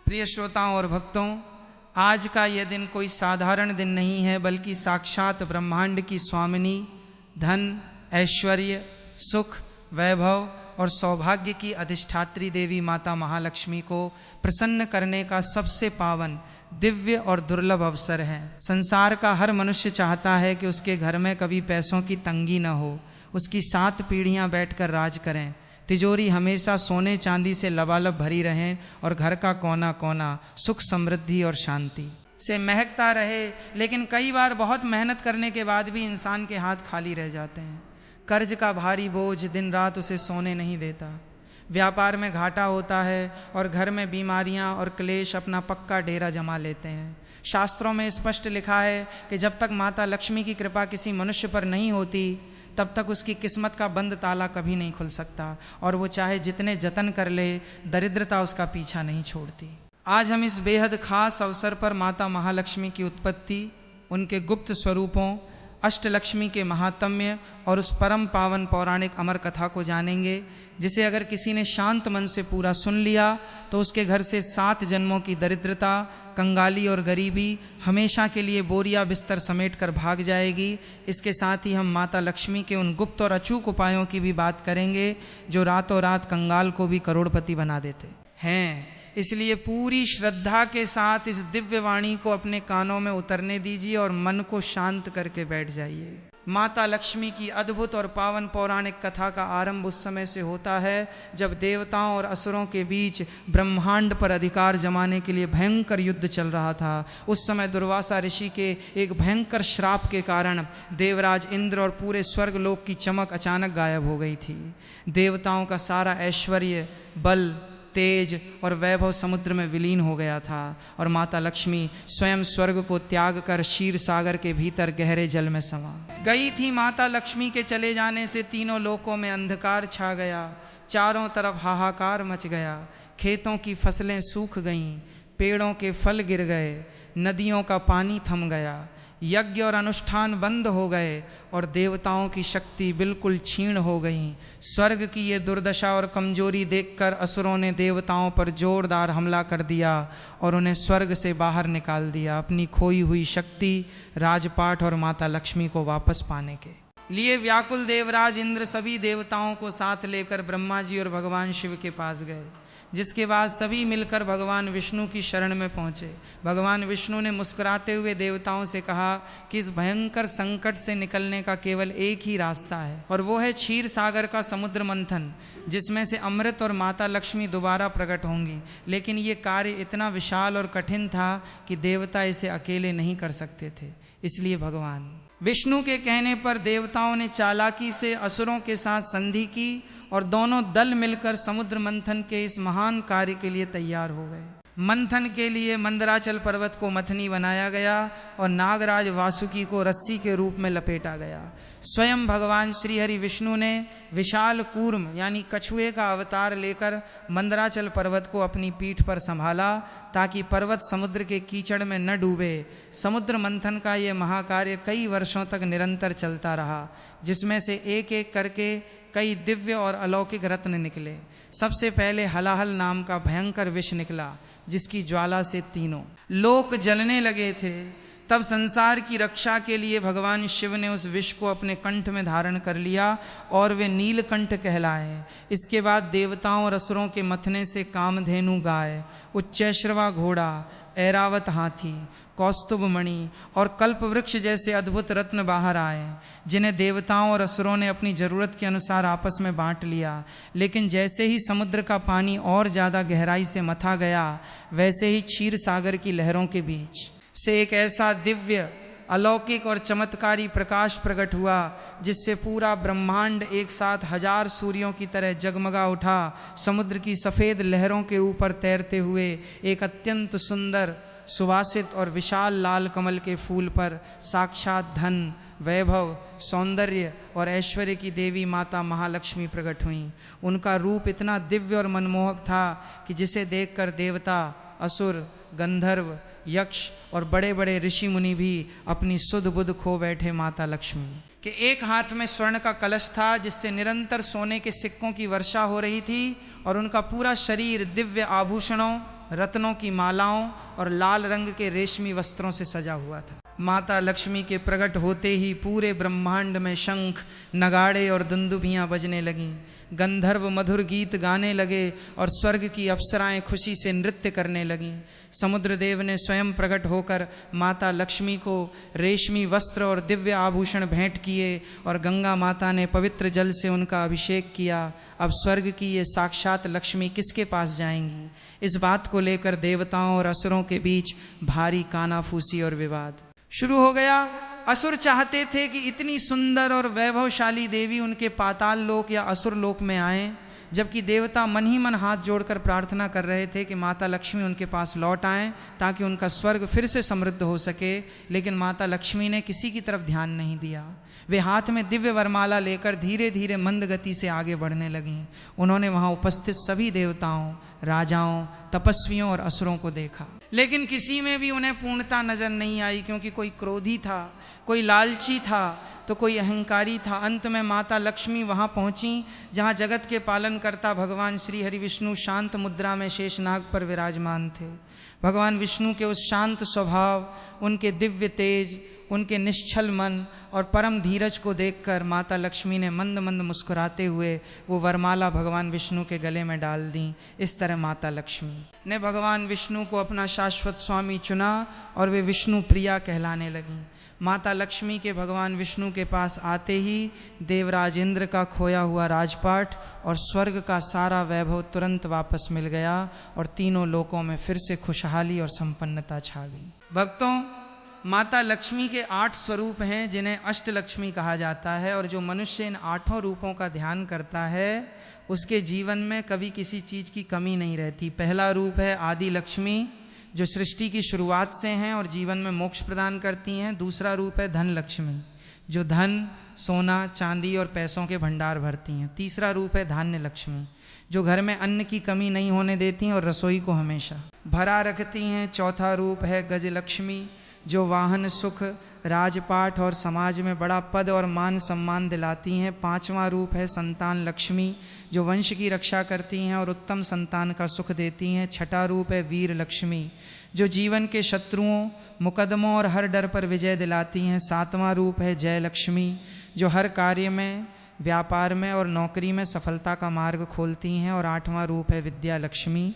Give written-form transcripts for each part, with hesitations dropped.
प्रिय श्रोताओं और भक्तों, आज का यह दिन कोई साधारण दिन नहीं है, बल्कि साक्षात ब्रह्मांड की स्वामिनी, धन, ऐश्वर्य, सुख, वैभव और सौभाग्य की अधिष्ठात्री देवी माता महालक्ष्मी को प्रसन्न करने का सबसे पावन, दिव्य और दुर्लभ अवसर है। संसार का हर मनुष्य चाहता है कि उसके घर में कभी पैसों की तंगी न हो, उसकी 7 पीढ़ियां बैठकर राज करें, तिजोरी हमेशा सोने चांदी से लबालब भरी रहें और घर का कोना कोना सुख, समृद्धि और शांति से महकता रहे। लेकिन कई बार बहुत मेहनत करने के बाद भी इंसान के हाथ खाली रह जाते हैं। कर्ज का भारी बोझ दिन रात उसे सोने नहीं देता, व्यापार में घाटा होता है और घर में बीमारियां और क्लेश अपना पक्का डेरा जमा लेते हैं। शास्त्रों में स्पष्ट लिखा है कि जब तक माता लक्ष्मी की कृपा किसी मनुष्य पर नहीं होती, तब तक उसकी किस्मत का बंद ताला कभी नहीं खुल सकता, और वो चाहे जितने जतन कर ले, दरिद्रता उसका पीछा नहीं छोड़ती। आज हम इस बेहद खास अवसर पर माता महालक्ष्मी की उत्पत्ति, उनके गुप्त स्वरूपों, अष्टलक्ष्मी के महात्म्य और उस परम पावन पौराणिक अमर कथा को जानेंगे, जिसे अगर किसी ने शांत मन से पूरा सुन लिया तो उसके घर से 7 जन्मों की दरिद्रता, कंगाली और गरीबी हमेशा के लिए बोरिया बिस्तर समेट कर भाग जाएगी। इसके साथ ही हम माता लक्ष्मी के उन गुप्त और अचूक उपायों की भी बात करेंगे, जो रातों रात कंगाल को भी करोड़पति बना देते हैं। इसलिए पूरी श्रद्धा के साथ इस दिव्य वाणी को अपने कानों में उतरने दीजिए और मन को शांत करके बैठ जाइए। माता लक्ष्मी की अद्भुत और पावन पौराणिक कथा का आरंभ उस समय से होता है जब देवताओं और असुरों के बीच ब्रह्मांड पर अधिकार जमाने के लिए भयंकर युद्ध चल रहा था। उस समय दुर्वासा ऋषि के एक भयंकर श्राप के कारण देवराज इंद्र और पूरे स्वर्गलोक की चमक अचानक गायब हो गई थी। देवताओं का सारा ऐश्वर्य, बल, तेज और वैभव समुद्र में विलीन हो गया था और माता लक्ष्मी स्वयं स्वर्ग को त्याग कर क्षीर सागर के भीतर गहरे जल में समा गई थी। माता लक्ष्मी के चले जाने से तीनों लोकों में अंधकार छा गया, चारों तरफ हाहाकार मच गया। खेतों की फसलें सूख गईं, पेड़ों के फल गिर गए, नदियों का पानी थम गया, यज्ञ और अनुष्ठान बंद हो गए और देवताओं की शक्ति बिल्कुल क्षीण हो गई। स्वर्ग की ये दुर्दशा और कमजोरी देखकर असुरों ने देवताओं पर जोरदार हमला कर दिया और उन्हें स्वर्ग से बाहर निकाल दिया, अपनी खोई हुई शक्ति, राजपाट और माता लक्ष्मी को वापस पाने के लिए। व्याकुल देवराज इंद्र सभी देवताओं को साथ लेकर ब्रह्मा जी और भगवान शिव के पास गए, जिसके बाद सभी मिलकर भगवान विष्णु की शरण में पहुँचे। भगवान विष्णु ने मुस्कुराते हुए देवताओं से कहा कि इस भयंकर संकट से निकलने का केवल एक ही रास्ता है, और वो है क्षीर सागर का समुद्र मंथन, जिसमें से अमृत और माता लक्ष्मी दोबारा प्रकट होंगी। लेकिन ये कार्य इतना विशाल और कठिन था कि देवता इसे अकेले नहीं कर सकते थे। इसलिए भगवान विष्णु के कहने पर देवताओं ने चालाकी से असुरों के साथ संधि की और दोनों दल मिलकर समुद्र मंथन के इस महान कार्य के लिए तैयार हो गए। मंथन के लिए मंदराचल पर्वत को मथनी बनाया गया और नागराज वासुकी को रस्सी के रूप में लपेटा गया। स्वयं भगवान श्रीहरि विष्णु ने विशाल कूर्म यानी कछुए का अवतार लेकर मंदराचल पर्वत को अपनी पीठ पर संभाला, ताकि पर्वत समुद्र के कीचड़ में न डूबे। समुद्र मंथन का ये महाकार्य कई वर्षों तक निरंतर चलता रहा, जिसमें से एक एक करके कई दिव्य और अलौकिक रत्न निकले। सबसे पहले हलाहल नाम का भयंकर विष निकला, जिसकी ज्वाला से तीनों लोक जलने लगे थे। तब संसार की रक्षा के लिए भगवान शिव ने उस विष को अपने कंठ में धारण कर लिया और वे नीलकंठ कहलाए। इसके बाद देवताओं और असुरों के मथने से कामधेनु गाय, उच्चैश्रवा घोड़ा, ऐरावत हाथी, कौस्तुभ मणि और कल्प वृक्ष जैसे अद्भुत रत्न बाहर आए, जिन्हें देवताओं और असुरों ने अपनी ज़रूरत के अनुसार आपस में बांट लिया। लेकिन जैसे ही समुद्र का पानी और ज़्यादा गहराई से मथा गया, वैसे ही क्षीर सागर की लहरों के बीच से एक ऐसा दिव्य, अलौकिक और चमत्कारी प्रकाश प्रकट हुआ, जिससे पूरा ब्रह्मांड एक साथ 1000 सूर्यों की तरह जगमगा उठा। समुद्र की सफ़ेद लहरों के ऊपर तैरते हुए एक अत्यंत सुंदर, सुवासित और विशाल लाल कमल के फूल पर साक्षात धन, वैभव, सौंदर्य और ऐश्वर्य की देवी माता महालक्ष्मी प्रकट हुईं। उनका रूप इतना दिव्य और मनमोहक था कि जिसे देखकर देवता, असुर, गंधर्व, यक्ष और बड़े बड़े ऋषि मुनि भी अपनी सुध बुध खो बैठे माता लक्ष्मी के। एक हाथ में स्वर्ण का कलश था, जिससे निरंतर सोने के सिक्कों की वर्षा हो रही थी, और उनका पूरा शरीर दिव्य आभूषणों रत्नों की मालाओं और लाल रंग के रेशमी वस्त्रों से सजा हुआ था। माता लक्ष्मी के प्रकट होते ही पूरे ब्रह्मांड में शंख, नगाड़े और दुंदुभियाँ बजने लगीं। गंधर्व मधुर गीत गाने लगे और स्वर्ग की अप्सराएं खुशी से नृत्य करने लगीं। समुद्र देव ने स्वयं प्रकट होकर माता लक्ष्मी को रेशमी वस्त्र और दिव्य आभूषण भेंट किए और गंगा माता ने पवित्र जल से उनका अभिषेक किया। अब स्वर्ग की ये साक्षात लक्ष्मी किसके पास जाएंगी? इस बात को लेकर देवताओं और असुरों के बीच भारी कानाफूसी और विवाद शुरू हो गया। असुर चाहते थे कि इतनी सुंदर और वैभवशाली देवी उनके पाताल लोक या असुर लोक में आए, जबकि देवता मन ही मन हाथ जोड़कर प्रार्थना कर रहे थे कि माता लक्ष्मी उनके पास लौट आएं ताकि उनका स्वर्ग फिर से समृद्ध हो सके। लेकिन माता लक्ष्मी ने किसी की तरफ ध्यान नहीं दिया। वे हाथ में दिव्य वरमाला लेकर धीरे धीरे मंद गति से आगे बढ़ने लगीं। उन्होंने वहां उपस्थित सभी देवताओं, राजाओं, तपस्वियों और असुरों को देखा, लेकिन किसी में भी उन्हें पूर्णता नजर नहीं आई, क्योंकि कोई क्रोधी था, कोई लालची था, तो कोई अहंकारी था। अंत में माता लक्ष्मी वहां पहुंची जहां जगत के पालनकर्ता भगवान श्री हरि विष्णु शांत मुद्रा में शेषनाग पर विराजमान थे। भगवान विष्णु के उस शांत स्वभाव, उनके दिव्य तेज, उनके निश्चल मन और परम धीरज को देखकर माता लक्ष्मी ने मंद मंद मुस्कुराते हुए वो वरमाला भगवान विष्णु के गले में डाल दी। इस तरह माता लक्ष्मी ने भगवान विष्णु को अपना शाश्वत स्वामी चुना और वे विष्णु प्रिया कहलाने लगीं। माता लक्ष्मी के भगवान विष्णु के पास आते ही देवराज इंद्र का खोया हुआ राजपाट और स्वर्ग का सारा वैभव तुरंत वापस मिल गया और तीनों लोकों में फिर से खुशहाली और संपन्नता छा गई। भक्तों, माता लक्ष्मी के 8 स्वरूप हैं जिन्हें अष्टलक्ष्मी कहा जाता है, और जो मनुष्य इन 8 रूपों का ध्यान करता है उसके जीवन में कभी किसी चीज़ की कमी नहीं रहती। पहला रूप है आदि लक्ष्मी, जो सृष्टि की शुरुआत से हैं और जीवन में मोक्ष प्रदान करती हैं। दूसरा रूप है धन लक्ष्मी, जो धन, सोना, चांदी और पैसों के भंडार भरती हैं। तीसरा रूप है धान्य लक्ष्मी, जो घर में अन्न की कमी नहीं होने देती हैं और रसोई को हमेशा भरा रखती हैं। चौथा रूप है गज लक्ष्मी, जो वाहन, सुख, राजपाट और समाज में बड़ा पद और मान सम्मान दिलाती हैं। पांचवा रूप है संतान लक्ष्मी, जो वंश की रक्षा करती हैं और उत्तम संतान का सुख देती हैं। छठा रूप है वीर लक्ष्मी, जो जीवन के शत्रुओं, मुकदमों और हर डर पर विजय दिलाती हैं। सातवां रूप है जय लक्ष्मी, जो हर कार्य में, व्यापार में और नौकरी में सफलता का मार्ग खोलती हैं। और आठवां रूप है विद्या लक्ष्मी,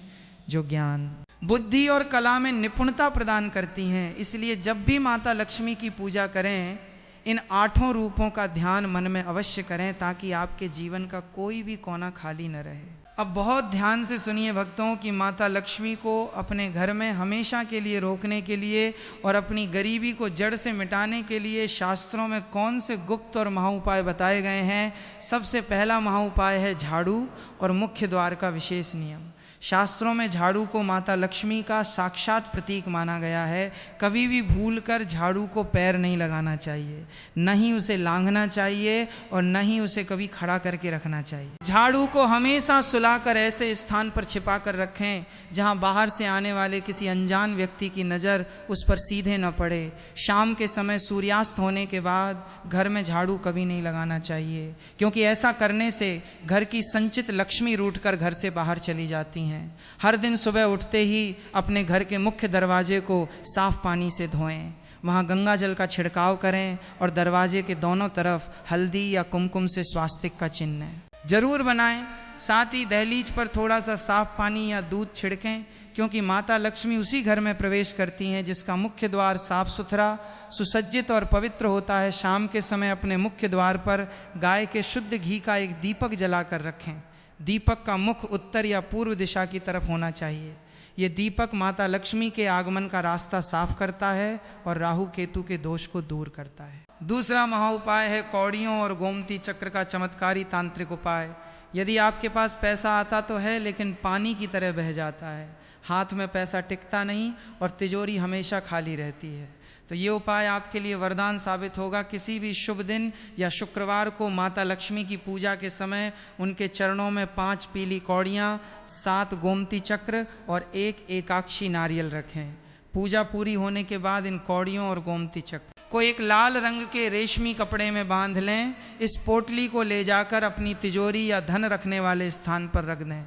जो ज्ञान, बुद्धि और कला में निपुणता प्रदान करती हैं। इसलिए जब भी माता लक्ष्मी की पूजा करें, इन 8 रूपों का ध्यान मन में अवश्य करें, ताकि आपके जीवन का कोई भी कोना खाली न रहे। अब बहुत ध्यान से सुनिए भक्तों कि माता लक्ष्मी को अपने घर में हमेशा के लिए रोकने के लिए और अपनी गरीबी को जड़ से मिटाने के लिए शास्त्रों में कौन से गुप्त और महाउपाय बताए गए हैं। सबसे पहला महाउपाय है झाड़ू और मुख्य द्वार का विशेष नियम। शास्त्रों में झाड़ू को माता लक्ष्मी का साक्षात प्रतीक माना गया है। कभी भी भूलकर झाड़ू को पैर नहीं लगाना चाहिए, न ही उसे लांघना चाहिए और न ही उसे कभी खड़ा करके रखना चाहिए। झाड़ू को हमेशा सुलाकर ऐसे स्थान पर छिपा कर रखें जहां बाहर से आने वाले किसी अनजान व्यक्ति की नज़र उस पर सीधे न पड़े। शाम के समय सूर्यास्त होने के बाद घर में झाड़ू कभी नहीं लगाना चाहिए, क्योंकि ऐसा करने से घर की संचित लक्ष्मी रूठकर घर से बाहर चली जाती हैं। हर दिन सुबह उठते ही अपने घर के मुख्य दरवाजे को साफ पानी से धोएं, वहां गंगा जल का छिड़काव करें और दरवाजे के दोनों तरफ हल्दी या कुमकुम से स्वास्तिक का चिन्ह जरूर बनाएं। साथ ही दहलीज पर थोड़ा सा साफ पानी या दूध छिड़कें, क्योंकि माता लक्ष्मी उसी घर में प्रवेश करती हैं जिसका मुख्य द्वार साफ सुथरा, सुसज्जित और पवित्र होता है। शाम के समय अपने मुख्य द्वार पर गाय के शुद्ध घी का एक दीपक जलाकर रखें। दीपक का मुख उत्तर या पूर्व दिशा की तरफ होना चाहिए। ये दीपक माता लक्ष्मी के आगमन का रास्ता साफ करता है और राहु केतु के दोष को दूर करता है। दूसरा महाउपाय है कौड़ियों और गोमती चक्र का चमत्कारी तांत्रिक उपाय। यदि आपके पास पैसा आता तो है, लेकिन पानी की तरह बह जाता है, हाथ में पैसा टिकता नहीं और तिजोरी हमेशा खाली रहती है, तो ये उपाय आपके लिए वरदान साबित होगा। किसी भी शुभ दिन या शुक्रवार को माता लक्ष्मी की पूजा के समय उनके चरणों में 5 पीली कौड़ियाँ, 7 गोमती चक्र और 1 एकाक्षी नारियल रखें। पूजा पूरी होने के बाद इन कौड़ियों और गोमती चक्र को एक लाल रंग के रेशमी कपड़े में बांध लें। इस पोटली को ले जाकर अपनी तिजोरी या धन रखने वाले स्थान पर रख दें।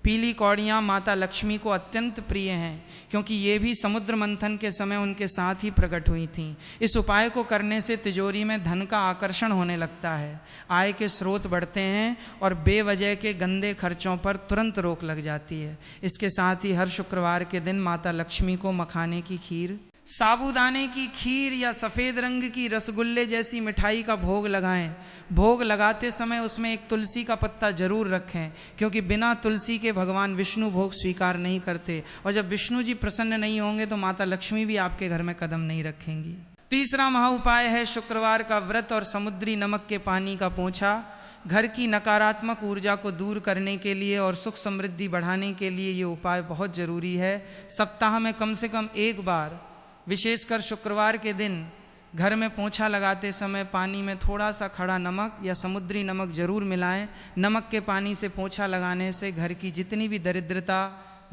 पीली कौड़ियाँ माता लक्ष्मी को अत्यंत प्रिय हैं, क्योंकि ये भी समुद्र मंथन के समय उनके साथ ही प्रकट हुई थीं। इस उपाय को करने से तिजोरी में धन का आकर्षण होने लगता है, आय के स्रोत बढ़ते हैं और बेवजह के गंदे खर्चों पर तुरंत रोक लग जाती है। इसके साथ ही हर शुक्रवार के दिन माता लक्ष्मी को मखाने की खीर, साबूदाने की खीर या सफ़ेद रंग की रसगुल्ले जैसी मिठाई का भोग लगाएं। भोग लगाते समय उसमें एक तुलसी का पत्ता जरूर रखें, क्योंकि बिना तुलसी के भगवान विष्णु भोग स्वीकार नहीं करते, और जब विष्णु जी प्रसन्न नहीं होंगे तो माता लक्ष्मी भी आपके घर में कदम नहीं रखेंगी। तीसरा महा उपाय है शुक्रवार का व्रत और समुद्री नमक के पानी का पोंछा। घर की नकारात्मक ऊर्जा को दूर करने के लिए और सुख समृद्धि बढ़ाने के लिए ये उपाय बहुत ज़रूरी है। सप्ताह में कम से कम एक बार, विशेषकर शुक्रवार के दिन, घर में पोंछा लगाते समय पानी में थोड़ा सा खड़ा नमक या समुद्री नमक जरूर मिलाएं। नमक के पानी से पोंछा लगाने से घर की जितनी भी दरिद्रता,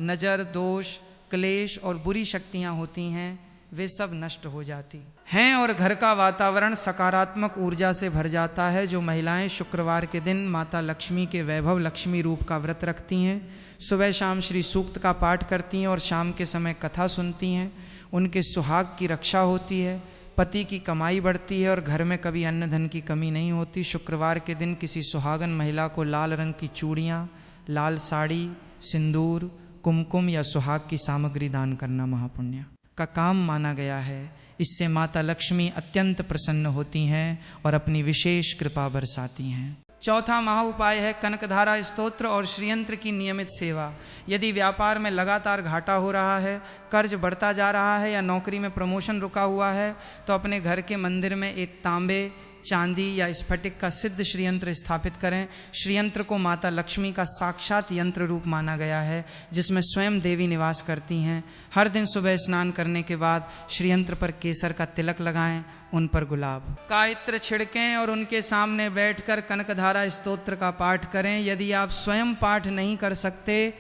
नज़र दोष, क्लेश और बुरी शक्तियां होती हैं वे सब नष्ट हो जाती हैं और घर का वातावरण सकारात्मक ऊर्जा से भर जाता है। जो महिलाएं शुक्रवार के दिन माता लक्ष्मी के वैभव लक्ष्मी रूप का व्रत रखती हैं, सुबह शाम श्री सूक्त का पाठ करती हैं और शाम के समय कथा सुनती हैं, उनके सुहाग की रक्षा होती है, पति की कमाई बढ़ती है और घर में कभी अन्न धन की कमी नहीं होती। शुक्रवार के दिन किसी सुहागन महिला को लाल रंग की चूड़ियाँ, लाल साड़ी, सिंदूर, कुमकुम या सुहाग की सामग्री दान करना महापुण्य का काम माना गया है। इससे माता लक्ष्मी अत्यंत प्रसन्न होती हैं और अपनी विशेष कृपा बरसाती हैं। चौथा महा उपाय है कनकधारा स्तोत्र और श्रीयंत्र की नियमित सेवा। यदि व्यापार में लगातार घाटा हो रहा है, कर्ज बढ़ता जा रहा है या नौकरी में प्रमोशन रुका हुआ है, तो अपने घर के मंदिर में एक तांबे, चांदी या स्फटिक का सिद्ध श्रीयंत्र स्थापित करें। श्रीयंत्र को माता लक्ष्मी का साक्षात यंत्र रूप माना गया है, जिसमें स्वयं देवी निवास करती हैं। हर दिन सुबह स्नान करने के बाद श्रीयंत्र पर केसर का तिलक लगाएं, उन पर गुलाब का इत्र छिड़कें और उनके सामने बैठकर कनकधारा स्तोत्र का पाठ करें। यदि आप स्वयं पाठ नहीं कर सकते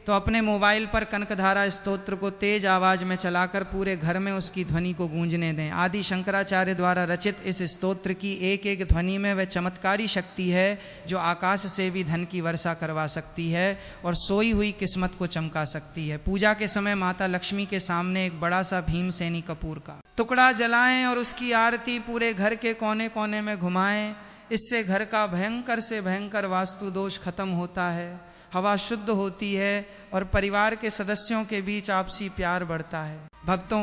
तो अपने मोबाइल पर कनकधारा स्तोत्र को तेज आवाज में चलाकर पूरे घर में उसकी ध्वनि को गूंजने दें। आदि शंकराचार्य द्वारा रचित इस स्तोत्र की एक एक ध्वनि में वह चमत्कारी शक्ति है जो आकाश से भी धन की वर्षा करवा सकती है और सोई हुई किस्मत को चमका सकती है। पूजा के समय माता लक्ष्मी के सामने एक बड़ा सा भीमसेनी कपूर का टुकड़ा जलाएं और उसकी आरती पूरे घर के कोने कोने में घुमाएं। इससे घर का भयंकर से भयंकर वास्तु दोष खत्म होता है, हवा शुद्ध होती है और परिवार के सदस्यों के बीच आपसी प्यार बढ़ता है। भक्तों,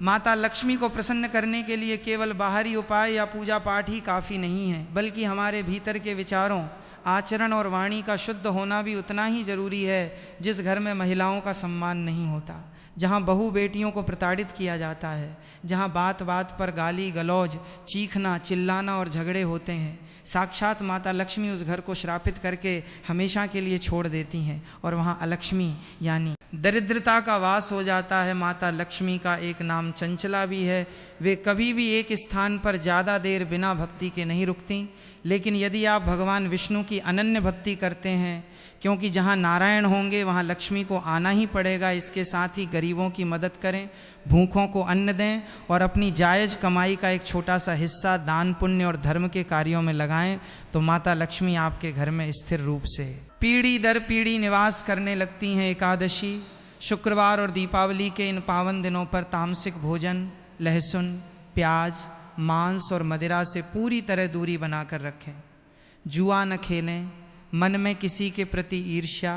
माता लक्ष्मी को प्रसन्न करने के लिए केवल बाहरी उपाय या पूजा पाठ ही काफ़ी नहीं है, बल्कि हमारे भीतर के विचारों, आचरण और वाणी का शुद्ध होना भी उतना ही जरूरी है। जिस घर में महिलाओं का सम्मान नहीं होता, जहाँ बहू बेटियों को प्रताड़ित किया जाता है, जहाँ बात बात पर गाली गलौज, चीखना, चिल्लाना और झगड़े होते हैं, साक्षात माता लक्ष्मी उस घर को श्रापित करके हमेशा के लिए छोड़ देती हैं और वहाँ अलक्ष्मी यानी दरिद्रता का वास हो जाता है। माता लक्ष्मी का एक नाम चंचला भी है। वे कभी भी एक स्थान पर ज़्यादा देर बिना भक्ति के नहीं रुकती। लेकिन यदि आप भगवान विष्णु की अनन्य भक्ति करते हैं, क्योंकि जहाँ नारायण होंगे वहाँ लक्ष्मी को आना ही पड़ेगा, इसके साथ ही गरीबों की मदद करें, भूखों को अन्न दें और अपनी जायज़ कमाई का एक छोटा सा हिस्सा दान पुण्य और धर्म के कार्यों में लगाएं, तो माता लक्ष्मी आपके घर में स्थिर रूप से पीढ़ी दर पीढ़ी निवास करने लगती हैं। एकादशी, शुक्रवार और दीपावली के इन पावन दिनों पर तामसिक भोजन, लहसुन, प्याज, मांस और मदिरा से पूरी तरह दूरी बनाकर रखें। जुआ न खेलें, मन में किसी के प्रति ईर्ष्या,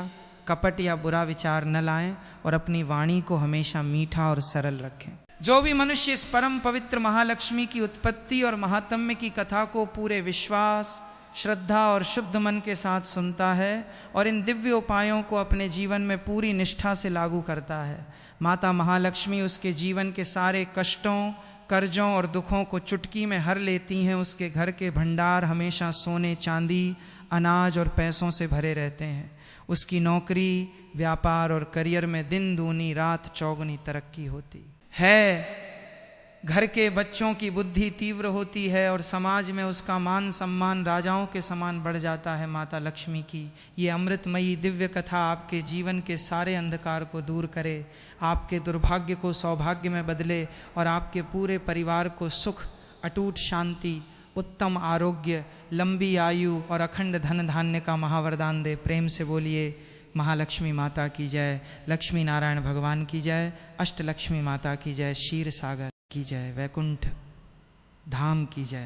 कपट या बुरा विचार न लाएं और अपनी वाणी को हमेशा मीठा और सरल रखें। जो भी मनुष्य इस परम पवित्र महालक्ष्मी की उत्पत्ति और महात्म्य की कथा को पूरे विश्वास, श्रद्धा और शुद्ध मन के साथ सुनता है और इन दिव्य उपायों को अपने जीवन में पूरी निष्ठा से लागू करता है, माता महालक्ष्मी उसके जीवन के सारे कष्टों, कर्जों और दुखों को चुटकी में हर लेती हैं। उसके घर के भंडार हमेशा सोने, चांदी, अनाज और पैसों से भरे रहते हैं। उसकी नौकरी, व्यापार और करियर में दिन दूनी रात चौगुनी तरक्की होती है। घर के बच्चों की बुद्धि तीव्र होती है और समाज में उसका मान सम्मान राजाओं के समान बढ़ जाता है। माता लक्ष्मी की ये अमृतमयी दिव्य कथा आपके जीवन के सारे अंधकार को दूर करे, आपके दुर्भाग्य को सौभाग्य में बदले और आपके पूरे परिवार को सुख, अटूट शांति, उत्तम आरोग्य, लंबी आयु और अखंड धन धान्य का महावरदान दे। प्रेम से बोलिए महालक्ष्मी माता की जय, लक्ष्मी नारायण भगवान की जय, अष्टलक्ष्मी माता की जय, क्षीर सागर की जय, वैकुंठ धाम की जय।